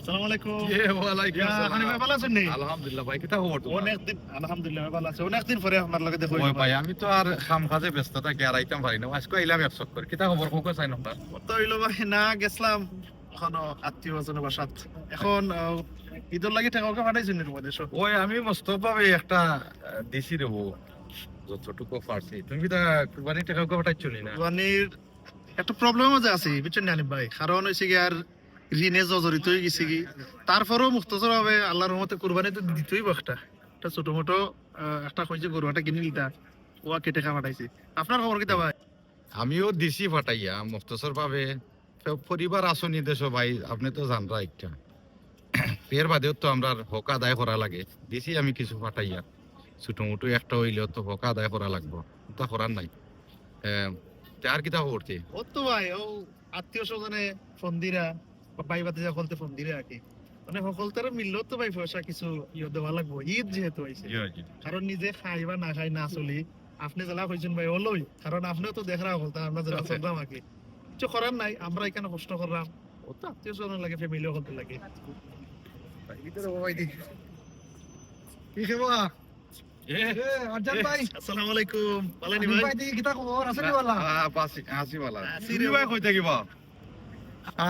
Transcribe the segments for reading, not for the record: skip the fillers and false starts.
আসসালামু আলাইকুম। ওয়ালাইকুম আসসালাম। হানিফ ভাই ভালো আছেন নি? আলহামদুলিল্লাহ ভাই, কিতা খবর তোমার? অনেকদিন আলহামদুলিল্লাহ ভালো আছে। অনেকদিন পরে আপনার লগে দেখা ওই হইলো ভাই, আমি তো আর কাম কাজে ব্যস্ত থাকি, আর আইতাম পারি না। আজকে এলাম এক চক্কর। কিতা খবর কোকো চাই নম্বর? তো হইলো ভাই না গেছলাম এখনো আত্মীয় স্বজনের বাসাত। এখন ঈদের লাগি টাকা ওকে পাঠাইছেন এর মধ্যে সব। ওই আমি মস্ত ভাবে একটা দিছি দেব যতটুকু পারছি। তুমি কিতা কুরবানি টাকা কোকো পাঠাইছো নি না? কুরবানির একটা প্রবলেম আছে বুঝছেন না হানিফ ভাই? কারণ হইছে কি আর ঋণে জর্জরিত হয়ে গেছে কি, তারপরেও মুখতসর ভাবে আল্লাহর রহমতে কুরবানি তো দিতেই একটা একটা ছোট মোটো একটা কইছে গরু একটা কিনে লিতা ওয়া কেটে খা পাঠাইছে। আপনার খবর কিতা ভাই? আমিও দিছি পাঠাইয়া মুক্তসর ভাবে। পরিবার আসনি দেশ ভাই, আপনি তো জানরা একটা এর বাদেও তো আমরা হক আদায় করা লাগে। দিছি আমি কিছু পাঠাইয়া, ছোট মোটো একটা হইলেও তো হক আদায় করা লাগবো, তা করার নাই। আর কিতা করতে ও তো ভাই ও আত্মীয় স্বজনে ফোন দিরা ভাই বাতে যা বলতে ফোন দিরা আর কি, মানে সকলতারা মিললেও তো ভাই পয়সা কিছু ইয়ে দেওয়া লাগবো ঈদ যেহেতু হয়েছে। কারণ নিজে খাই বা না খাই না চলি আপনি জেলা কইছেন ভাই ওলই, কারণ আপনিও তো দেখরা বলতে আমরা যারা চললাম আর কি, কিছু করার নাই। আমরা এখানে কষ্ট করলাম, ও তো আত্মীয় স্বজন লাগে ফ্যামিলি হতে লাগে। কি খবর? আরজান ভাই, আসসালামু আলাইকুম। ভালো নি আনিফ ভাই? ভাই দেখি কিতা খবর আছে নি বলা? আছি রে তুমি ভাই কই থাকিবা?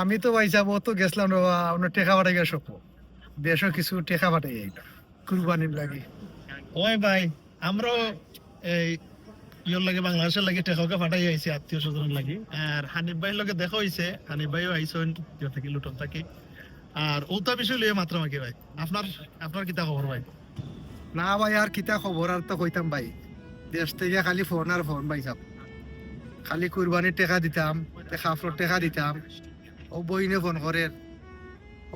আমি তো ভাই যাবো তো গেছিলাম রে আমরা টেকা পাঠাই গেছ দেশও কিছু টেকা পাঠাই এইটা কুরবানির লাগি। ওই ভাই আমরা এই ইয়োর লাগে বাংলাদেশের লাগে টেকাকে ফাটাই আইছি আত্মীয় স্বজনের লাগি। আর হানিফ ভাইয়ের লগে দেখা হইছে, হানিফ ভাইও আইছেন ইয়ে থেকে লুটন থাকি। আর ওটা বিষয় লিয়ে মাত্র মাকি ভাই। আপনার আপনার কিতা খবর ভাই? না ভাই আর কিতা খবর আর তো কইতাম ভাই, দেশ থেকে খালি ফোন আর ফোন ভাই সব। খালি কুরবানির টেকা দিতাম, খাফর টেকা দিতাম, ও বইনে ফোন করে,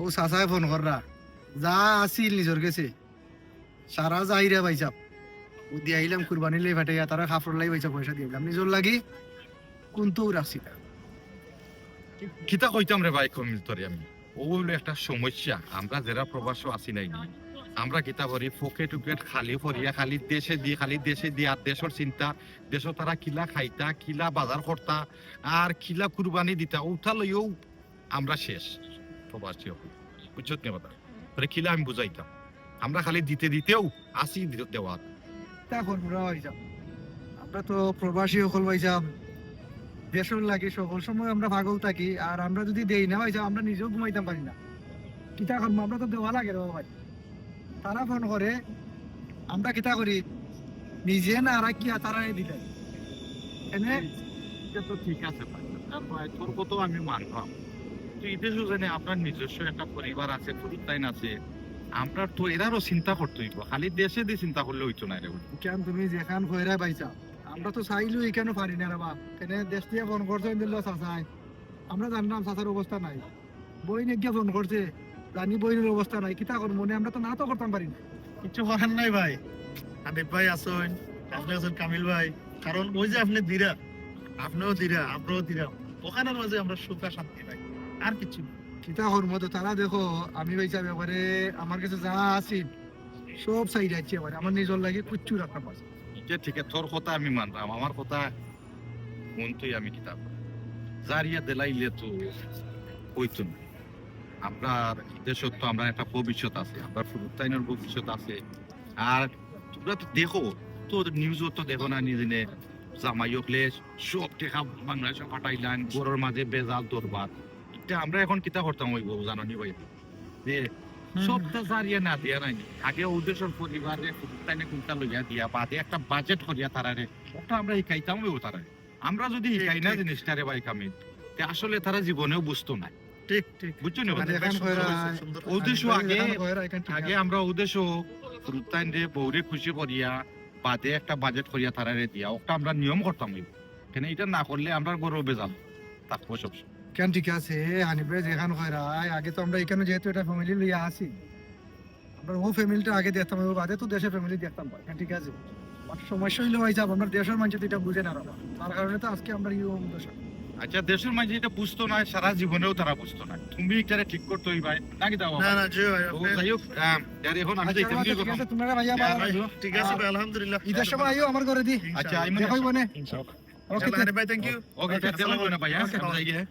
ও চাচায় ফোন কররা, যা আসিল নিজর গেছে সারা যাইরা ভাই সব। ও দিয়ে আইলাম কুরবানির লাই ফাটাইয়া তারা খাফর লাই পয়সা পয়সা দিয়ে দিলাম নিজর লাগি কোনটো রাখছি না। কিতা কইতাম রে ভাই কমিল তোরে আমি। ও হইলো একটা সমস্যা। আমরা যারা প্রবাসী আছি নাই নি, আমরা কিতা করি পকেট উকেট খালি করিয়া খালি দেশে দি আর দেশের চিন্তা, দেশ তারা কিলা খাইতা কিলা বাজার করতা আর কিলা কুরবানি দিতা ওটা লইও আমরা শেষ প্রবাসী বুঝছত নে কথা। কিলা আমি বুঝাইতাম, আমরা খালি দিতেও আসি দেওয়া। তা করবো রে ভাই সাহেব। আমরা তো প্রবাসী সকল ভাই সাহেব, দেশের লাগে সকল সময় আমরা পাগল থাকি। আর আমরা যদি দেই না ভাই সাহেব, আমরা নিজেও ঘুমাইতাম পারি না। কিতা করবো, আমরা তো দেওয়া লাগে রে ভাই। তারা ফোন করে, আমরা কিতা করি নিজে না রাখিয়া তারা দিতে এনে। এটা তো ঠিক আছে ভাই, ভাই তোর কত আমি মানলাম। তো এই দেশও জানে আপনার নিজস্ব একটা পরিবার আছে, পরিত্যান আছে। আমরা তো এরারও চিন্তা করতে হইব, খালি দেশে দিয়ে চিন্তা করলে হইতো না রে। কেন তুমি যেখান কইরা পাইছা, আমরা তো চাইলেও এখানে পারি না রে বা। এনে দেশ দিয়ে ফোন করছে দিল চাচাই, আমরা জানলাম চাচার অবস্থা নাই। বইনে গিয়ে ফোন করছে, জানি বইনের অবস্থা নাই। কিতা করবো মনে, আমরা তো না তো করতাম পারি না। কিছু করার নাই ভাই। হানিফ ভাই আছেন, আপনি আছেন কামিল ভাই। কারণ ওই যে আপনি দিরা, আপনিও দিরা আমরাও দিরা, ওখানের মাঝে আমরা সুখ আর শান্তি পাই, আর কিছু না। কিতা করবো তো তারা দেখো, আমি ভাইসা ব্যাপারে আমার কাছে যা আছে সব চাই যাচ্ছে। আমার নিজের লাগে কুচ্ছু রাখতাম পারছি। এটা ঠিক আছে, তোর কথা আমি মানলাম, আমার কথা মন তুই আমি কিতাব জারিয়া দিলাইলে তো হইতো না। আমরা দেশত তো আমরা একটা ভবিষ্যৎ আছে, আমরা ফুরুত্তাইনের ভবিষ্যৎ আছে। আর তোমরা তো দেখো তো, নিউজও তো দেখো না নিজে জামাই হকলে সব টেকা বাংলাদেশে পাঠাইলেন, গরুর মাঝে বেজাল দরবার। এটা আমরা এখন কিতা করতাম হইব জানি ভাই, যে সবটা জারিয়া না দিয়া নাই। আগে উদ্দেশ্যের পরিবারে ফুরুত্তাইনে কোনটা লইয়া দিয়া বাদে একটা বাজেট করিয়া তারারে ওটা আমরা শিখাইতাম হইব তারারে। আমরা যদি শিখাই না জিনিসটা রে ভাই কামিল, আসলে তারা জীবনেও বুঝতো না। ঠিক ঠিক বুঝছো না? মানে এখান কইরা উদ্দেশ্য আগে এখান ঠিক আগে আমরা উদ্দেশ্য ফুরুত্তাইন রে বউরে খুশি করিয়া বাদে একটা বাজেট করিয়া তারারে দিয়া ওটা আমরা নিয়ম করতাম হইব। কেন এটা না করলে আমরা গরু বেজাল তারপর সব কেন ঠিক আছে হানিফ ভাই যেখান কইরা। আগে তো আমরা এখানে যেহেতু এটা ফ্যামিলি লইয়া আছি, আমরা ও ফ্যামিলিটা আগে দেখতাম, ওই বাদে তো দেশের ফ্যামিলি দেখতাম ভাই। কেন ঠিক আছে, সমস্যা হইলে ভাই সাহেব আমরা দেশের মানুষ তো এটা বুঝে না বাবা, তার কারণে তো আজকে আমরা ইউ দশা। আচ্ছা, দেশের মাঝে এটা বুঝতো না, সারা জীবনেও তারা বুঝতো না। তুমি এটা ঠিক করতো ভাই নাকি দাও? না না জি ভাই, তো আপনি যাই হোক, এখন আমি আচ্ছা, যাইতাম আচ্ছা, কি ঠিক কথা। আছে, তোমরা ভাইয়া ঠিক আছে ভাই, আলহামদুলিল্লাহ। ঈদের সময় আইও আমার ঘরে দি। আচ্ছা, আমি দেখাইব না। ইনশাআল্লাহ। ওকে হানিফ ভাই, থ্যাংক ইউ। ওকে, দেখলাম না ভাই, হ্যাঁ, আমি যাই গে। হ্যাঁ।